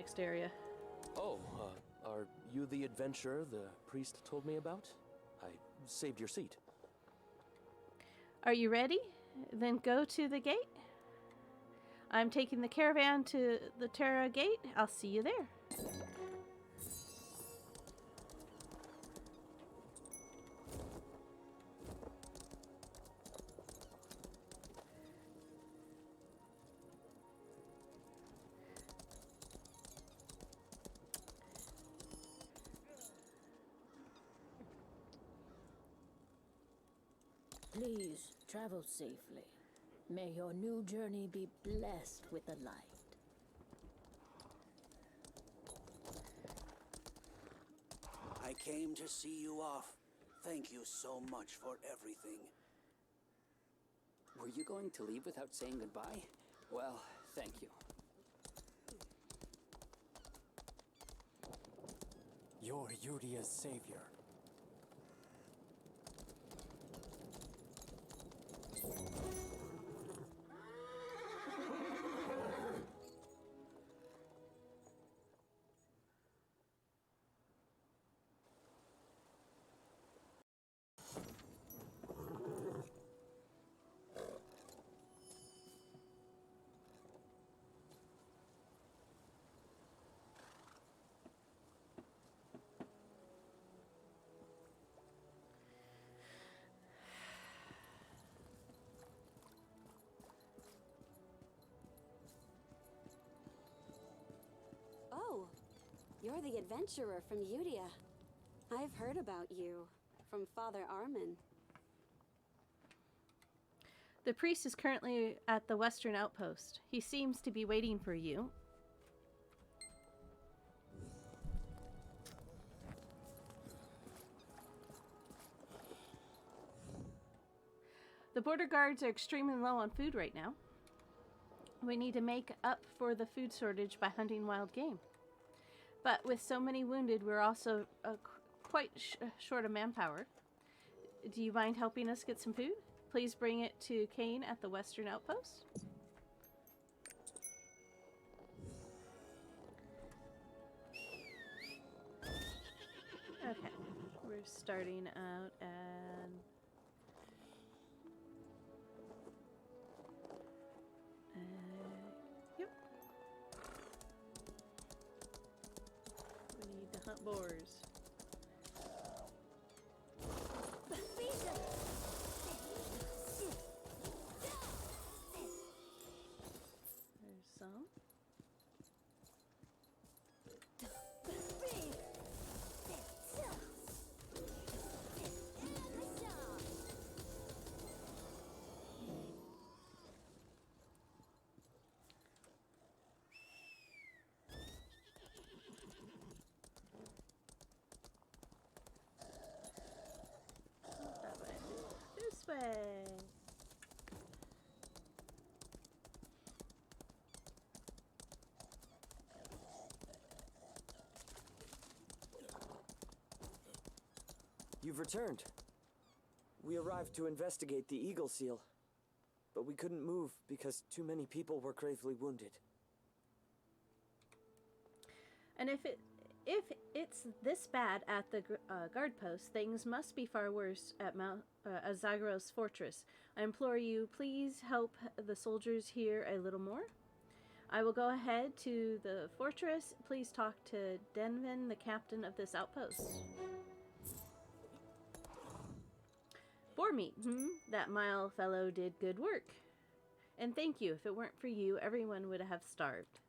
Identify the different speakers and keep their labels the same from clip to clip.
Speaker 1: next area.
Speaker 2: Oh, are you the adventurer the priest told me about? I saved your seat.
Speaker 1: Are you ready? Then go to the gate. I'm taking the caravan to the Terra gate. I'll see you there.
Speaker 3: Please, travel safely. May your new journey be blessed with the light.
Speaker 4: I came to see you off. Thank you so much for everything.
Speaker 5: Were you going to leave without saying goodbye? Well, thank you.
Speaker 6: You're Yudia's savior.
Speaker 7: Oh, you're the adventurer from Udia. I've heard about you from Father Armin.
Speaker 1: The priest is currently at the western outpost. He seems to be waiting for you. The border guards are extremely low on food right now. We need to make up for the food shortage by hunting wild game. But with so many wounded, we're also quite short of manpower. Do you mind helping us get some food? Please bring it to Kane at the western outpost. Okay, we're starting out at... yep. We need to hunt boars. There's some. That way. This way.
Speaker 8: You've returned. We arrived to investigate the Eagle Seal, but we couldn't move because too many people were gravely wounded.
Speaker 1: And if it's this bad at the guard post, things must be far worse at Mount Zagoras fortress. I implore you, please help the soldiers here a little more. I will go ahead to the fortress. Please talk to Denvin, the captain of this outpost. Boar meat, That Mile fellow did good work. And thank you. If it weren't for you, everyone would have starved.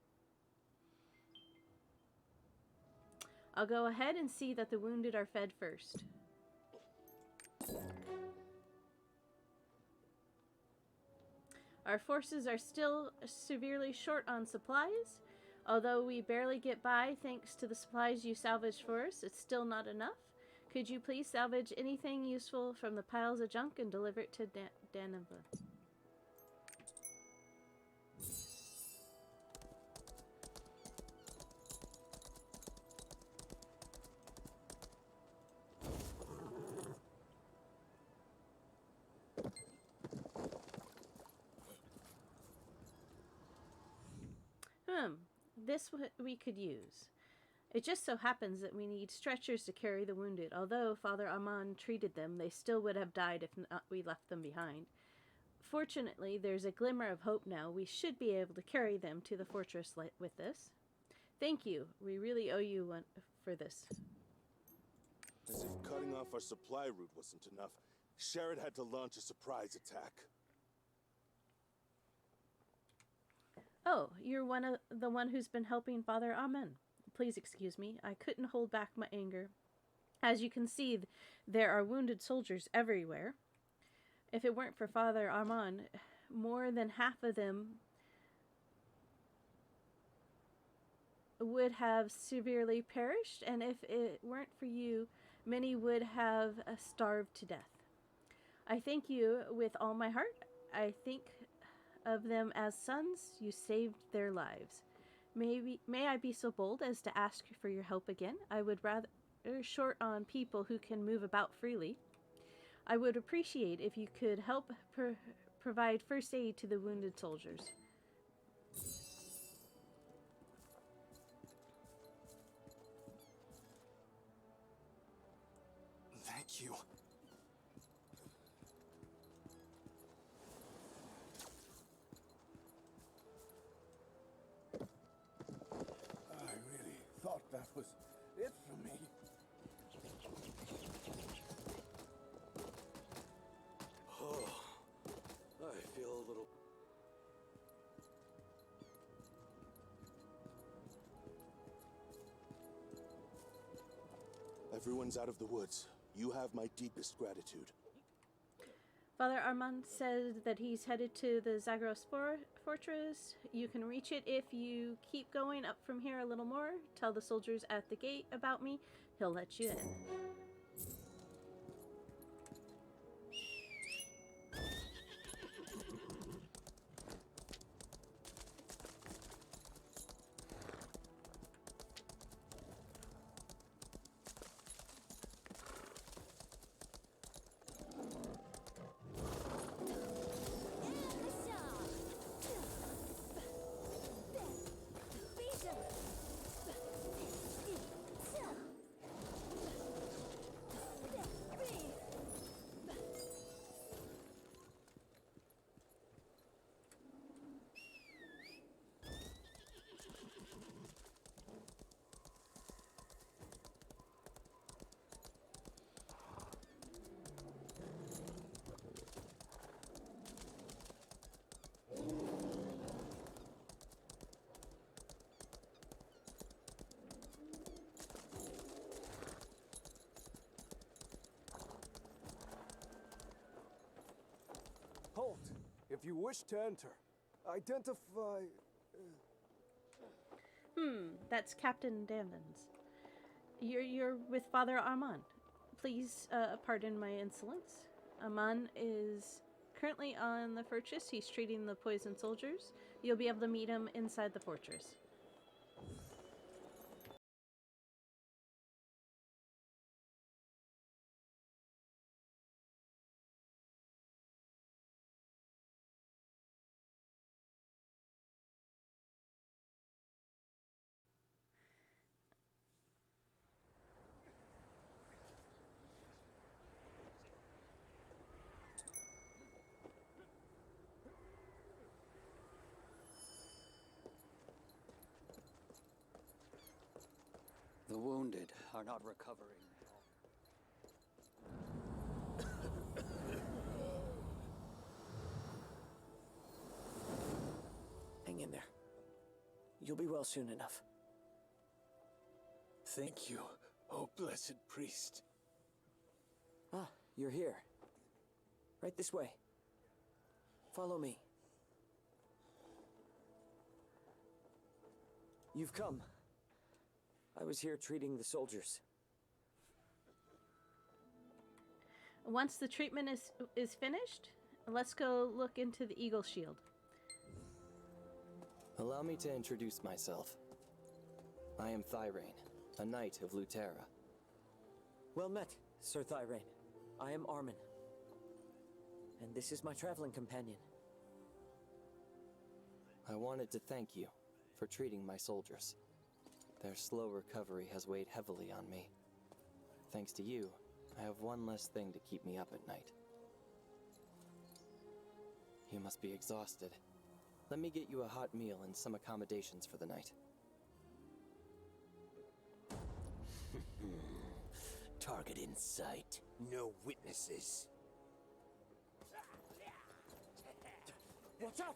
Speaker 1: I'll go ahead and see that the wounded are fed first. Our forces are still severely short on supplies. Although we barely get by thanks to the supplies you salvaged for us, it's still not enough. Could you please salvage anything useful from the piles of junk and deliver it to Danova? we could use. It just so happens that we need stretchers to carry the wounded. Although Father Armand treated them, they still would have died if not we left them behind. Fortunately, there's a glimmer of hope now. We should be able to carry them to the fortress with this. Thank you. We really owe you one for this.
Speaker 9: As if cutting off our supply route wasn't enough, Sherrod had to launch a surprise attack.
Speaker 1: Oh, you're the one who's been helping Father Armand. Please excuse me. I couldn't hold back my anger. As you can see, there are wounded soldiers everywhere. If it weren't for Father Armand, more than half of them would have severely perished, and if it weren't for you, many would have starved to death. I thank you with all my heart. I think of them as sons. You saved their lives. May I be so bold as to ask for your help again? I would rather short on people who can move about freely. I would appreciate if you could help provide first aid to the wounded soldiers.
Speaker 9: Thank you. I really thought that was it for me. Oh, I feel a little... Everyone's out of the woods. You have my deepest gratitude.
Speaker 1: Father Armand said that he's headed to the Zagoras fortress. You can reach it if you keep going up from here a little more. Tell the soldiers at the gate about me. He'll let you in.
Speaker 6: Halt! If you wish to enter, identify...
Speaker 1: That's Captain Davins. You're with Father Armand. Please pardon my insolence. Armand is currently on the fortress. He's treating the poisoned soldiers. You'll be able to meet him inside the fortress.
Speaker 5: The wounded are not recovering.
Speaker 8: Hang in there. You'll be well soon enough.
Speaker 9: Thank you, oh blessed priest.
Speaker 8: Ah, you're here. Right this way. Follow me. You've come. I was here treating the soldiers.
Speaker 1: Once the treatment is finished, let's go look into the Eagle Shield.
Speaker 6: Allow me to introduce myself. I am Thyrane, a knight of Luterra.
Speaker 8: Well met, Sir Thyrane. I am Armin. And this is my traveling companion.
Speaker 6: I wanted to thank you for treating my soldiers. Their slow recovery has weighed heavily on me. Thanks to you, I have one less thing to keep me up at night. You must be exhausted. Let me get you a hot meal and some accommodations for the night.
Speaker 2: Target in sight. No witnesses.
Speaker 8: Watch out!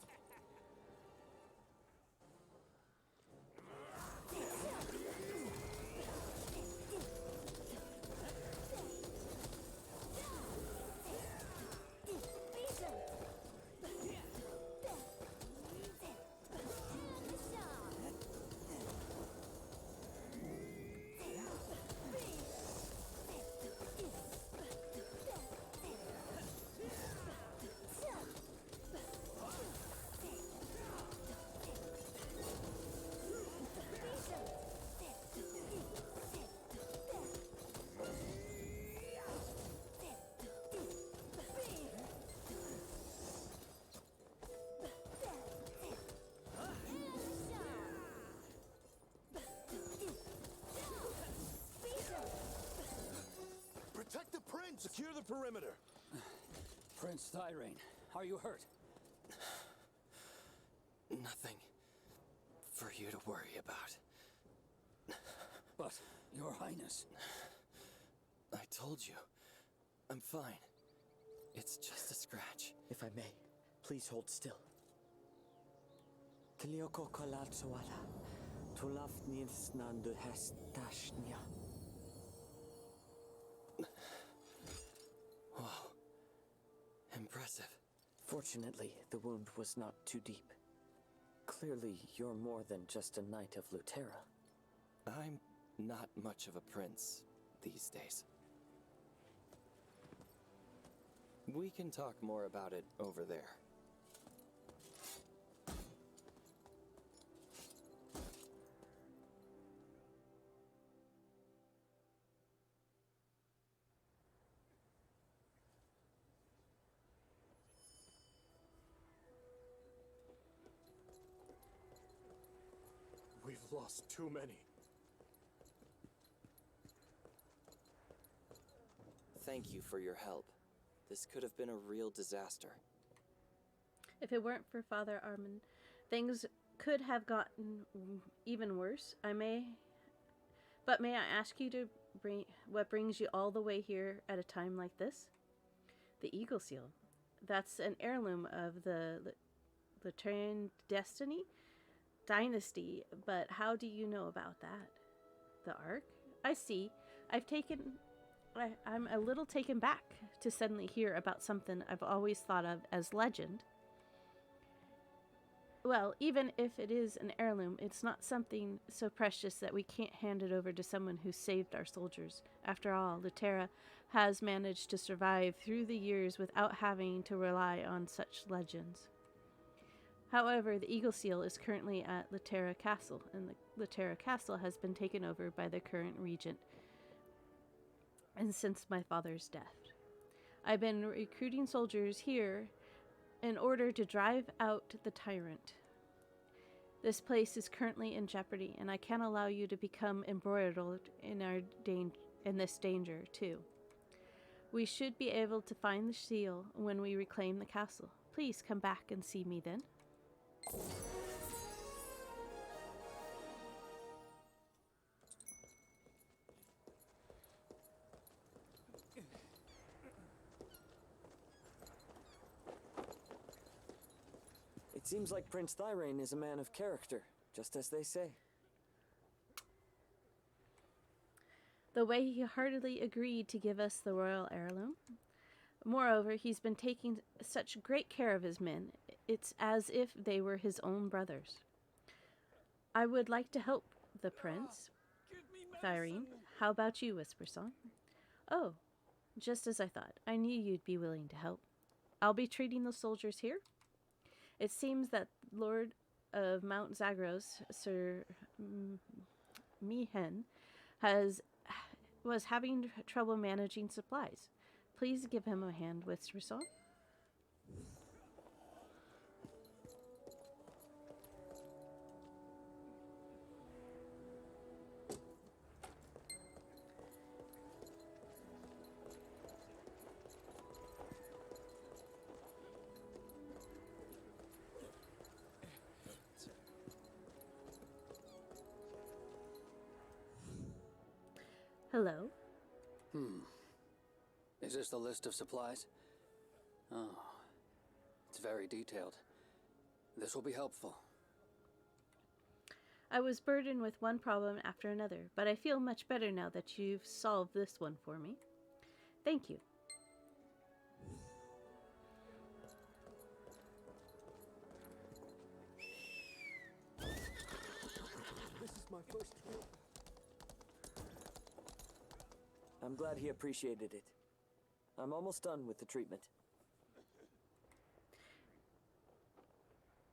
Speaker 9: Protect the prince! Secure the perimeter!
Speaker 5: Prince Thyrane, are you hurt?
Speaker 6: Nothing for you to worry about.
Speaker 5: But, Your Highness...
Speaker 6: I told you. I'm fine. It's just a scratch.
Speaker 8: If I may, please hold still. Tilioko kolatsuala, tulafnis nandu hestashnia.
Speaker 6: Wow. Impressive.
Speaker 8: Fortunately, the wound was not too deep. Clearly, you're more than just a knight of Luterra.
Speaker 6: I'm not much of a prince these days. We can talk more about it over there.
Speaker 9: We've lost too many.
Speaker 6: Thank you for your help. This could have been a real disaster.
Speaker 1: If it weren't for Father Armin, things could have gotten even worse. May I ask you to bring what brings you all the way here at a time like this? The Eagle Seal. That's an heirloom of the Luterran dynasty, but how do you know about that? The Ark? I see. I'm a little taken back to suddenly hear about something I've always thought of as legend. Well, even if it is an heirloom, it's not something so precious that we can't hand it over to someone who saved our soldiers. After all, Luterra has managed to survive through the years without having to rely on such legends. However, the Eagle Seal is currently at Luterra Castle, and the Luterra Castle has been taken over by the current regent, and since my father's death. I've been recruiting soldiers here in order to drive out the tyrant. This place is currently in jeopardy, and I can't allow you to become embroiled in this danger, too. We should be able to find the seal when we reclaim the castle. Please come back and see me then.
Speaker 8: It seems like Prince Thyrane is a man of character, just as they say.
Speaker 1: The way he heartily agreed to give us the royal heirloom. Moreover, he's been taking such great care of his men. It's as if they were his own brothers. I would like to help the prince. Thyrene, how about you, Whispersong? Oh, just as I thought. I knew you'd be willing to help. I'll be treating the soldiers here. It seems that Lord of Mount Zagoras, Sir Mihen, was having trouble managing supplies. Please give him a hand, Whispersong. Hello.
Speaker 5: Is this the list of supplies? Oh, it's very detailed. This will be helpful.
Speaker 1: I was burdened with one problem after another, but I feel much better now that you've solved this one for me. Thank you.
Speaker 8: This is my first real... I'm glad he appreciated it. I'm almost done with the treatment.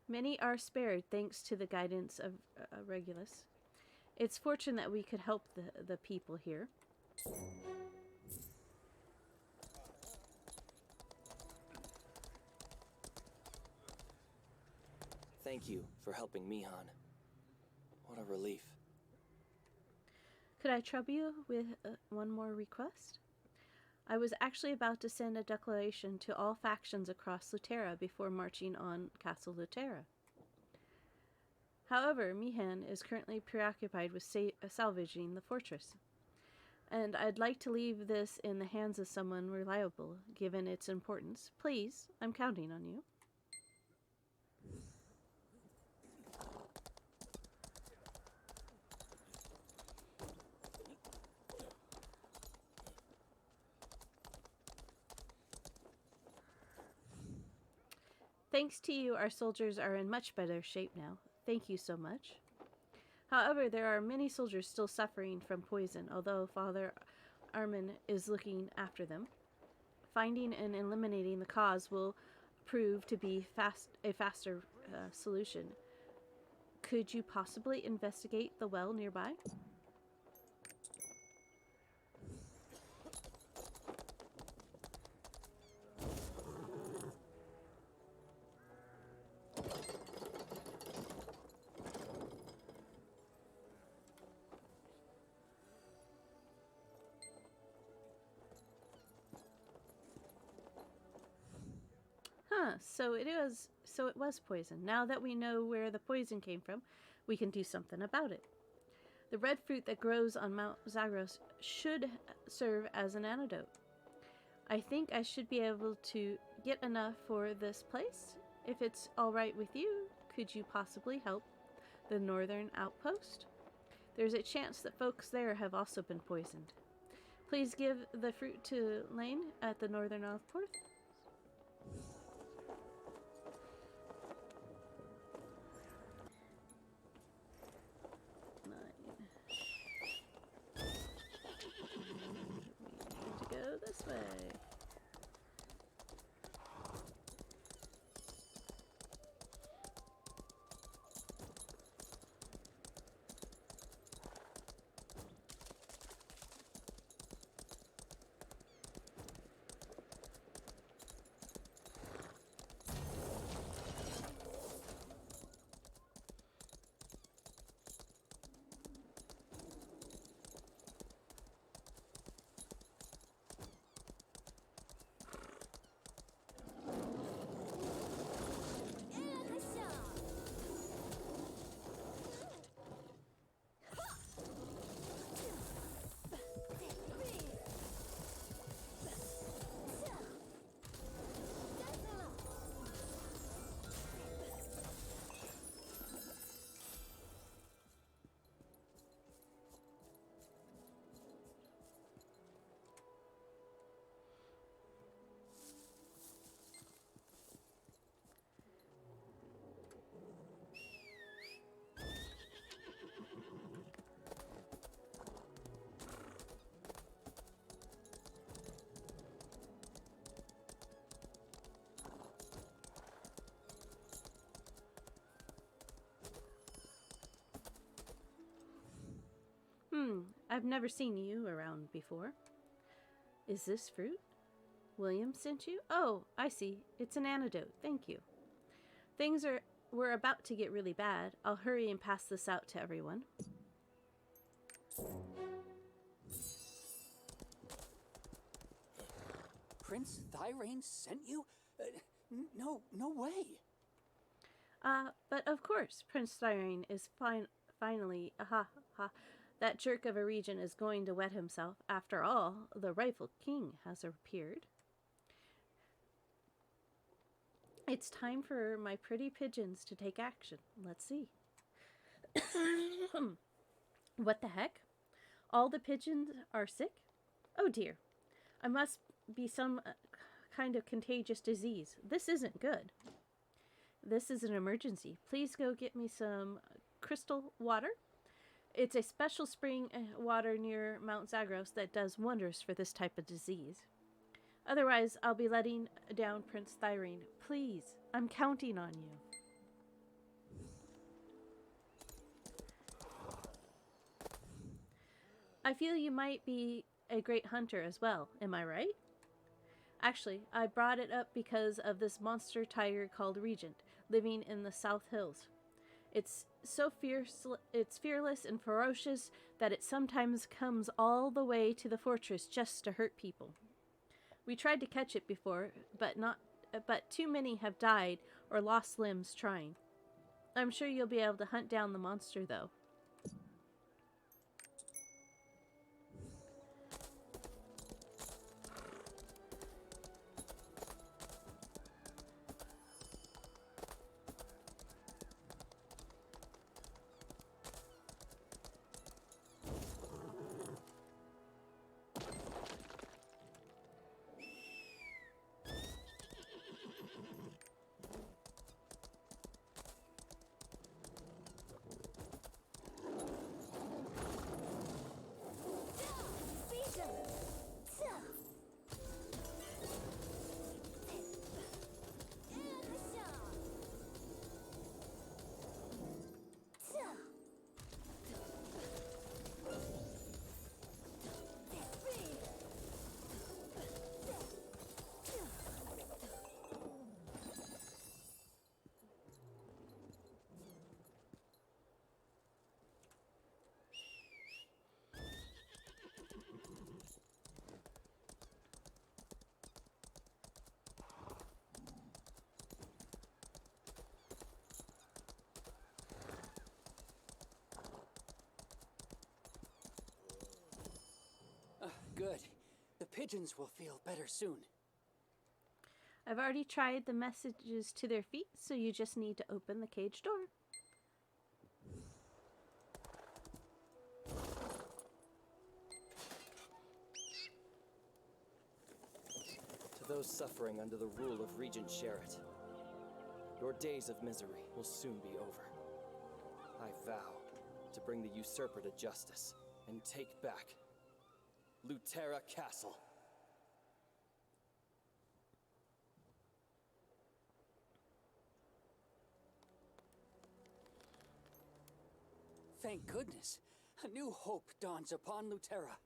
Speaker 1: Many are spared thanks to the guidance of Regulus. It's fortunate that we could help the people here.
Speaker 6: Thank you for helping Mihan. What a relief.
Speaker 1: Could I trouble you with one more request? I was actually about to send a declaration to all factions across Luterra before marching on Castle Luterra. However, Mihan is currently preoccupied with salvaging the fortress, and I'd like to leave this in the hands of someone reliable, given its importance. Please, I'm counting on you. Thanks to you, our soldiers are in much better shape now. Thank you so much. However, there are many soldiers still suffering from poison, although Father Armin is looking after them. Finding and eliminating the cause will prove to be a faster solution. Could you possibly investigate the well nearby? So it was poison. Now that we know where the poison came from, we can do something about it. The red fruit that grows on Mount Zagoras should serve as an antidote. I think I should be able to get enough for this place. If it's all right with you, could you possibly help the northern outpost? There's a chance that folks there have also been poisoned. Please give the fruit to Lane at the northern outpost. This way. I've never seen you around before. Is this fruit? William sent you? Oh, I see. It's an antidote. Thank you. We're about to get really bad. I'll hurry and pass this out to everyone.
Speaker 5: Prince Thyrane sent you? No way.
Speaker 1: But of course, Prince Thyrane is finally, That jerk of a regent is going to wet himself. After all, the rightful king has appeared. It's time for my pretty pigeons to take action. Let's see. What the heck? All the pigeons are sick? Oh dear. I must be some kind of contagious disease. This isn't good. This is an emergency. Please go get me some crystal water. It's a special spring water near Mount Zagoras that does wonders for this type of disease. Otherwise, I'll be letting down Prince Thyrene. Please, I'm counting on you. I feel you might be a great hunter as well, am I right? Actually, I brought it up because of this monster tiger called Regent, living in the South Hills. It's so fearless and ferocious that it sometimes comes all the way to the fortress just to hurt people. We tried to catch it before, but too many have died or lost limbs trying. I'm sure you'll be able to hunt down the monster, though.
Speaker 5: Good. The pigeons will feel better soon.
Speaker 1: I've already tried the messages to their feet, so you just need to open the cage door.
Speaker 6: To those suffering under the rule of Regent Sherrod, your days of misery will soon be over. I vow to bring the usurper to justice and take back Luterra Castle.
Speaker 5: Thank goodness. A new hope dawns upon Luterra.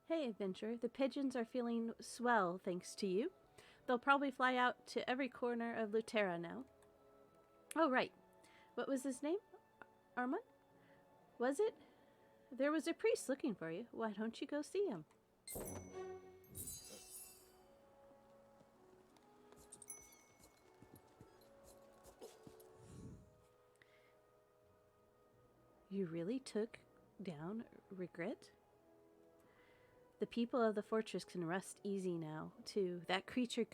Speaker 1: Hey, adventurer, the pigeons are feeling swell thanks to you. They'll probably fly out to every corner of Luterra now. Oh, right. What was his name? Armand? Was it? There was a priest looking for you. Why don't you go see him? You really took down Regret? The people of the fortress can rest easy now, too. That creature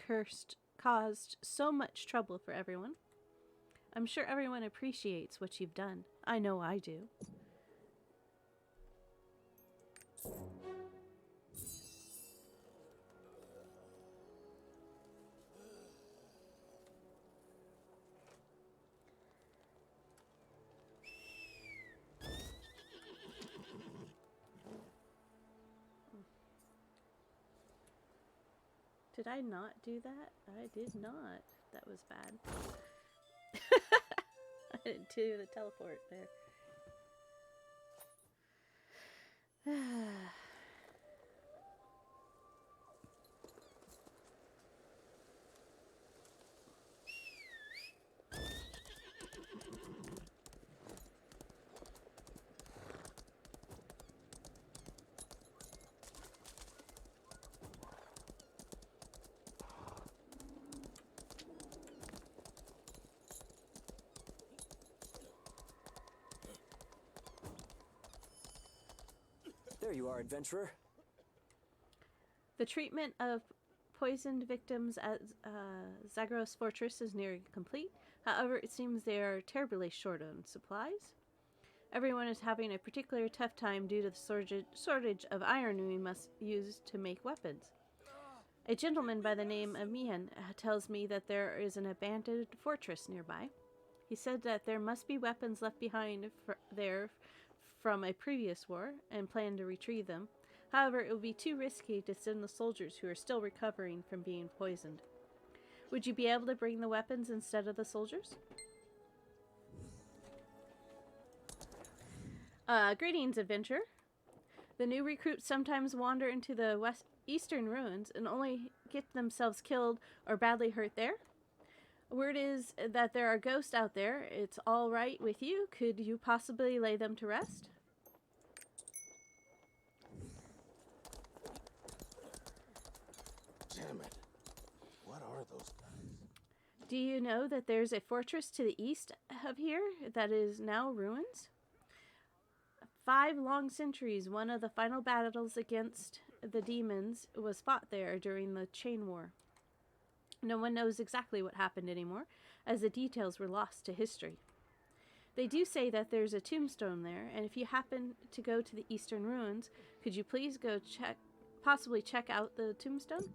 Speaker 1: caused so much trouble for everyone. I'm sure everyone appreciates what you've done. I know I do. Did I not do that? I did not. That was bad. I didn't do the teleport there.
Speaker 8: There you are, adventurer.
Speaker 1: The treatment of poisoned victims at Zagoras Fortress is nearly complete. However, it seems they are terribly short on supplies. Everyone is having a particularly tough time due to the shortage of iron we must use to make weapons. A gentleman by the name of Mian tells me that there is an abandoned fortress nearby. He said that there must be weapons left behind there from a previous war and planned to retrieve them. However, it would be too risky to send the soldiers who are still recovering from being poisoned. Would you be able to bring the weapons instead of the soldiers? Greetings, adventurer. The new recruits sometimes wander into the eastern ruins and only get themselves killed or badly hurt there. Word is that there are ghosts out there. It's all right with you. Could you possibly lay them to rest?
Speaker 9: Damn it. What are those guys?
Speaker 1: Do you know that there's a fortress to the east of here that is now ruins? 5 long centuries, one of the final battles against the demons was fought there during the Chain War. No one knows exactly what happened anymore, as the details were lost to history. They do say that there's a tombstone there, and if you happen to go to the eastern ruins, could you please go possibly check out the tombstone?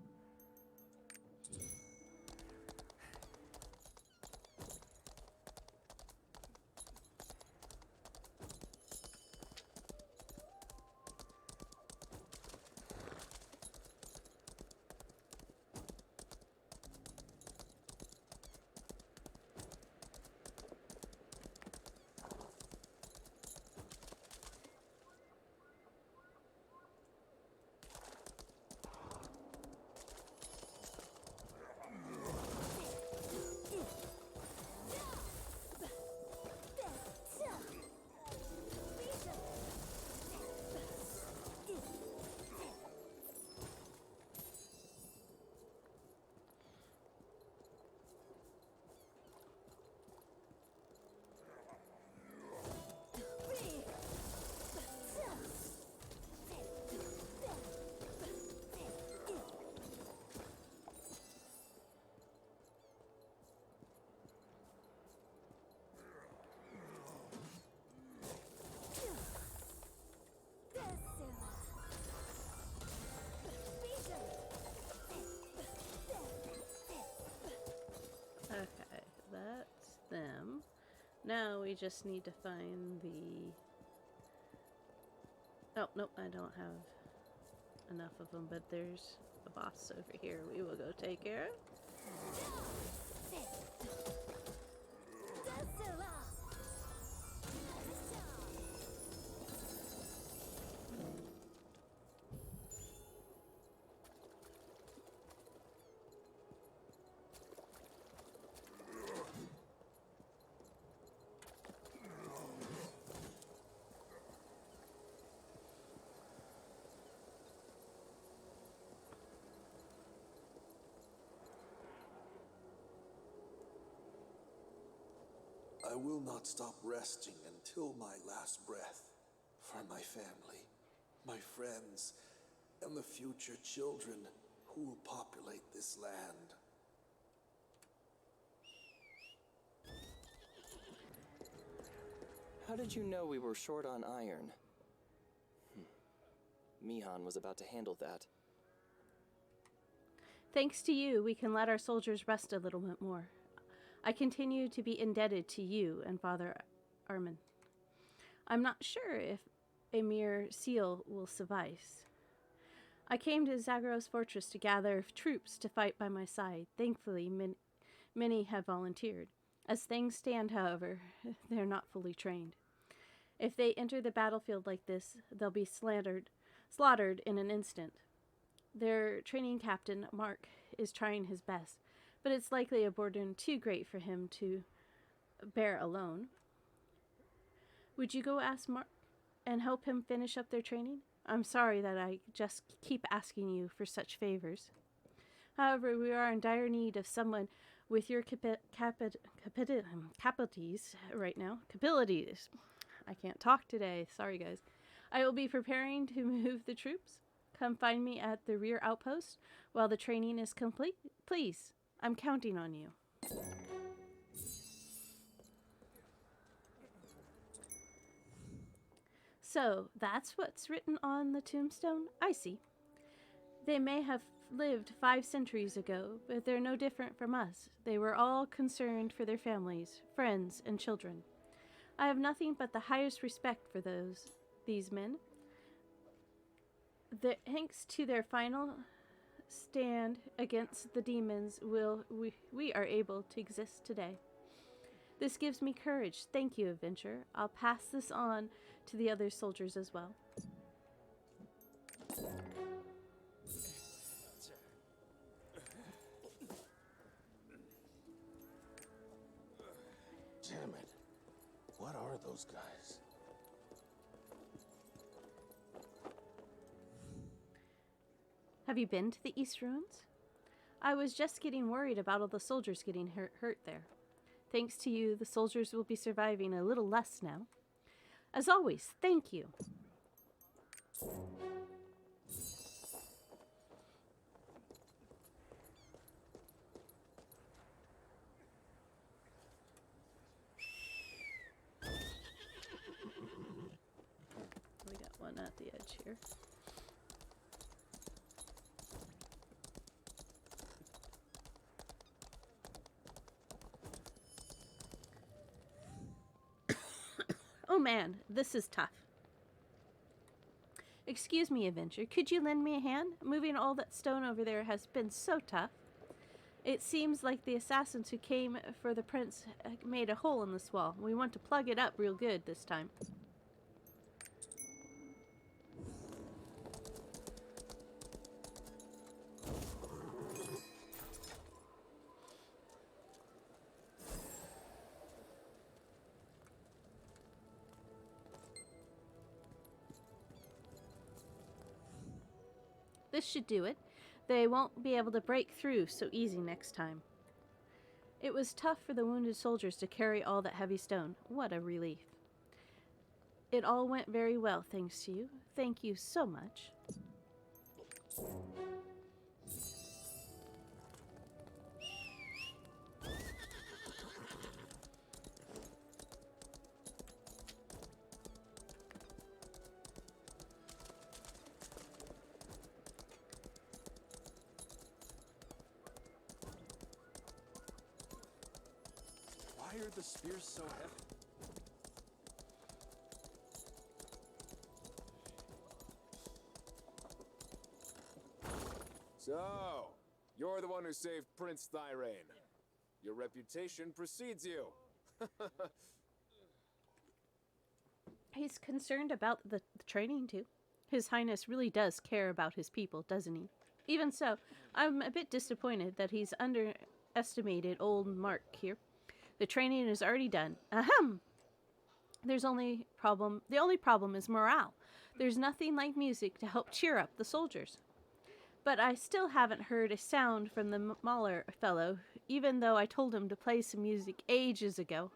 Speaker 1: Okay, that's them. Now we just need to find the... Oh, nope, I don't have enough of them, but there's a boss over here we will go take care of.
Speaker 10: I will not stop resting until my last breath. For my family, my friends, and the future children who will populate this land.
Speaker 6: How did you know we were short on iron? Mihan was about to handle that.
Speaker 1: Thanks to you, we can let our soldiers rest a little bit more. I continue to be indebted to you and Father Armin. I'm not sure if a mere seal will suffice. I came to Zagoras Fortress to gather troops to fight by my side. Thankfully, many have volunteered. As things stand, however, they're not fully trained. If they enter the battlefield like this, they'll be slaughtered in an instant. Their training captain, Mark, is trying his best, but it's likely a burden too great for him to bear alone. Would you go ask Mark and help him finish up their training? I'm sorry that I just keep asking you for such favors. However, we are in dire need of someone with your capabilities right now. Capabilities. I can't talk today. Sorry, guys. I will be preparing to move the troops. Come find me at the rear outpost while the training is complete. Please, I'm counting on you. So, that's what's written on the tombstone? I see. They may have lived 5 centuries ago, but they're no different from us. They were all concerned for their families, friends, and children. I have nothing but the highest respect for these men. Thanks to their final stand against the demons, we are able to exist today. This gives me courage. Thank you, adventurer. I'll pass this on to the other soldiers as well.
Speaker 9: Damn it. What are those guys?
Speaker 1: Have you been to the East Ruins? I was just getting worried about all the soldiers getting hurt there. Thanks to you, the soldiers will be surviving a little less now. As always, thank you. We got one at the edge here. Oh man, this is tough. Excuse me, adventurer. Could you lend me a hand? Moving all that stone over there has been so tough. It seems like the assassins who came for the prince made a hole in this wall. We want to plug it up real good this time. This should do it. They won't be able to break through so easy next time. It was tough for the wounded soldiers to carry all that heavy stone. What a relief. It all went very well, thanks to you. Thank you so much.
Speaker 2: Why are the spears so heavy?
Speaker 11: So, you're the one who saved Prince Thyrane. Your reputation precedes you.
Speaker 1: He's concerned about the training, too. His Highness really does care about his people, doesn't he? Even so, I'm a bit disappointed that he's underestimated old Mark here. The training is already done. Ahem! The only problem is morale. There's nothing like music to help cheer up the soldiers. But I still haven't heard a sound from the Mahler fellow, even though I told him to play some music ages ago.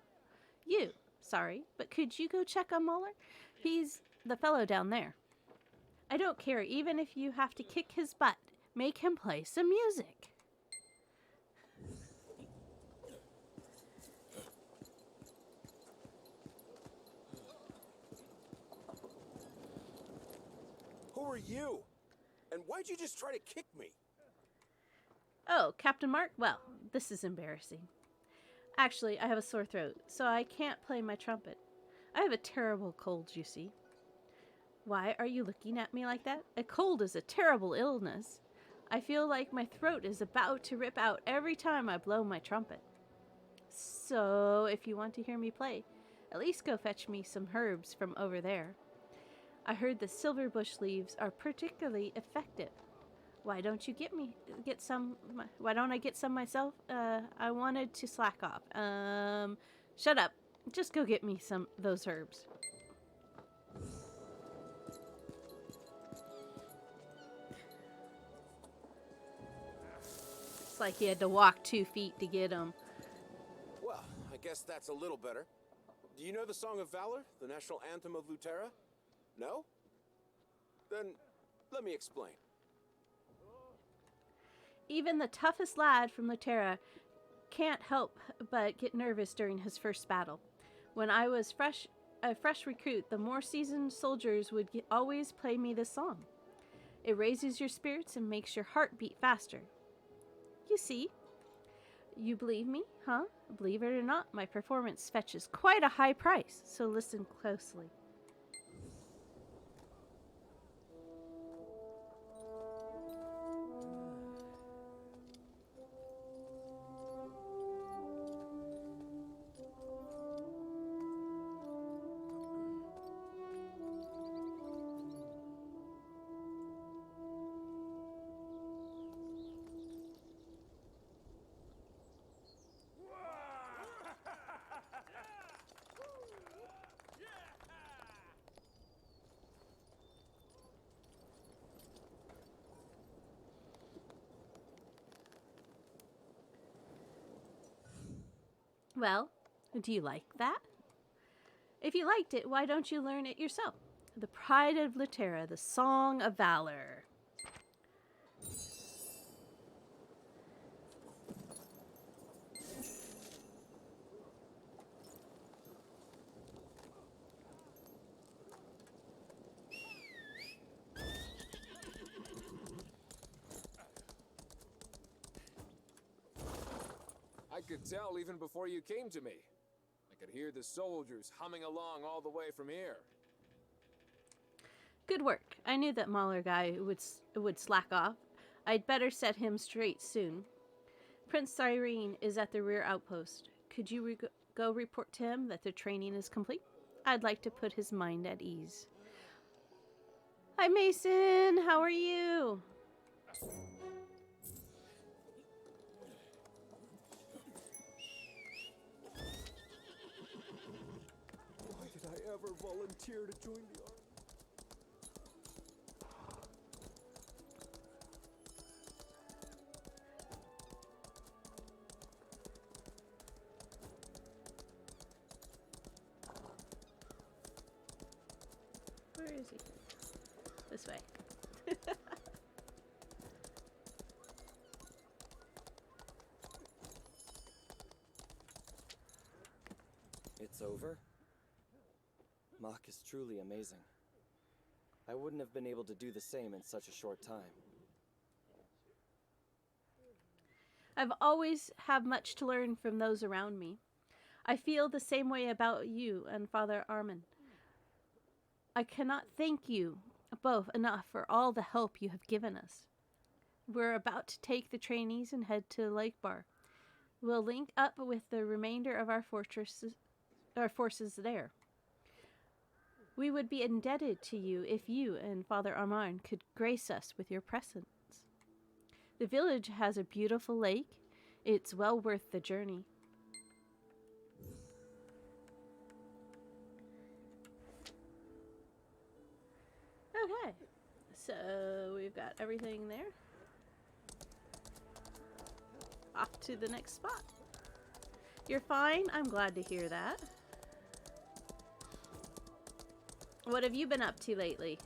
Speaker 1: Sorry, but could you go check on Mahler? He's the fellow down there. I don't care, even if you have to kick his butt. Make him play some music.
Speaker 11: Who are you? And why'd you just try to kick me?
Speaker 1: Oh, Captain Mark? Well, this is embarrassing. Actually, I have a sore throat, so I can't play my trumpet. I have a terrible cold, you see. Why are you looking at me like that? A cold is a terrible illness. I feel like my throat is about to rip out every time I blow my trumpet. So, if you want to hear me play, at least go fetch me some herbs from over there. I heard the silverbush leaves are particularly effective. Why don't I get some myself? I wanted to slack off. Shut up. Just go get me those herbs. It's like he had to walk 2 feet to get them.
Speaker 11: Well, I guess that's a little better. Do you know the Song of Valor, the national anthem of Luterra? No?
Speaker 2: Then, let me explain.
Speaker 1: Even the toughest lad from Luterra can't help but get nervous during his first battle. When I was a fresh recruit, the more seasoned soldiers would always play me this song. It raises your spirits and makes your heart beat faster. You see? You believe me, huh? Believe it or not, my performance fetches quite a high price, so listen closely. Well, do you like that? If you liked it, why don't you learn it yourself? The Pride of Luterra, the Song of Valor.
Speaker 11: I could tell even before you came to me. I could hear the soldiers humming along all the way from here.
Speaker 1: Good work. I knew that Mauler guy would slack off. I'd better set him straight soon. Prince Cyrene is at the rear outpost. Could you go report to him that the training is complete? I'd like to put his mind at ease. Hi, Mason. How are you?
Speaker 8: Why did I ever volunteer to join the army?
Speaker 1: Where is he? This way.
Speaker 6: It's over? Mach is truly amazing. I wouldn't have been able to do the same in such a short time.
Speaker 1: I've always had much to learn from those around me. I feel the same way about you and Father Armin. I cannot thank you both enough for all the help you have given us. We're about to take the trainees and head to Lake Bar. We'll link up with the remainder of our forces there. We would be indebted to you if you and Father Armin could grace us with your presence. The village has a beautiful lake. It's well worth the journey. Okay, so we've got everything there. Off to the next spot. You're fine? I'm glad to hear that. What have you been up to lately?